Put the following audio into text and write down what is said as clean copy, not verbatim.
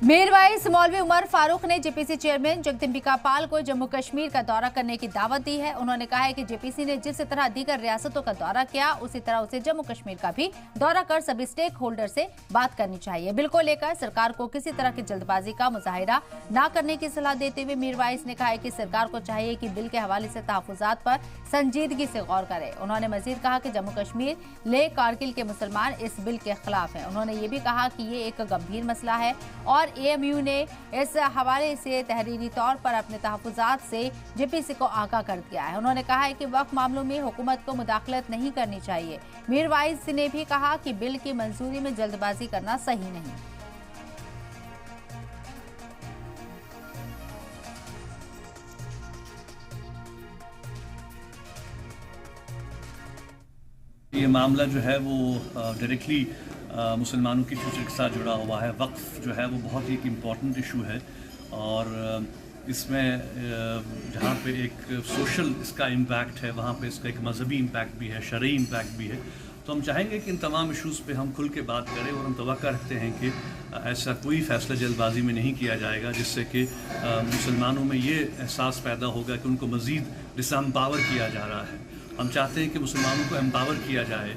मीरवाइज मौलवी उमर फारूक ने JPC chairman Jagdambika Pal को जम्मू कश्मीर का दौरा करने की दावत दी है। उन्होंने कहा है कि जेपीसी ने जिस तरह दीगर रियासतों का दौरा किया उसी तरह उसे जम्मू कश्मीर का भी दौरा कर सभी स्टेक होल्डर से बात करनी चाहिए। बिल को लेकर सरकार को किसी तरह की जल्दबाजी का मुजाहिरा न करने की सलाह देते हुए मीरवाइज ने कहा है कि सरकार को चाहिए कि बिल के हवाले से तहफुजात पर संजीदगी से गौर करे। उन्होंने मजीद कहा कि जम्मू कश्मीर लेह कारगिल के मुसलमान इस बिल के खिलाफ हैं। उन्होंने ये भी कहा कि ये एक गंभीर मसला है और एएमयू ने इस हवाले से तहरीरी तौर पर अपने तहफुजात से जेपीसी को आगाह कर दिया है। उन्होंने कहा है कि वक्फ मामलों में हुकूमत को मुदाखलत नहीं करनी चाहिए। मीरवाइज ने भी कहा कि बिल की मंजूरी में जल्दबाजी करना सही नहीं। ये मामला जो है वो डायरेक्टली मुसलमानों की फ्यूचर के साथ जुड़ा हुआ है। वक्फ जो है वो बहुत ही एक इम्पॉर्टेंट इशू है और इसमें जहाँ पे एक सोशल इसका इम्पैक्ट है वहाँ पे इसका एक मजहबी इम्पैक्ट भी है, शरई इम्पैक्ट भी है। तो हम चाहेंगे कि इन तमाम इशूज़ पे हम खुल के बात करें और हम तवक्को रखते हैं कि ऐसा कोई फ़ैसला जल्दबाजी में नहीं किया जाएगा जिससे कि मुसलमानों में ये एहसास पैदा होगा कि उनको मज़ीद डिसएम्पावर किया जा रहा है। हम चाहते हैं कि मुसलमानों को एम्पावर किया जाए।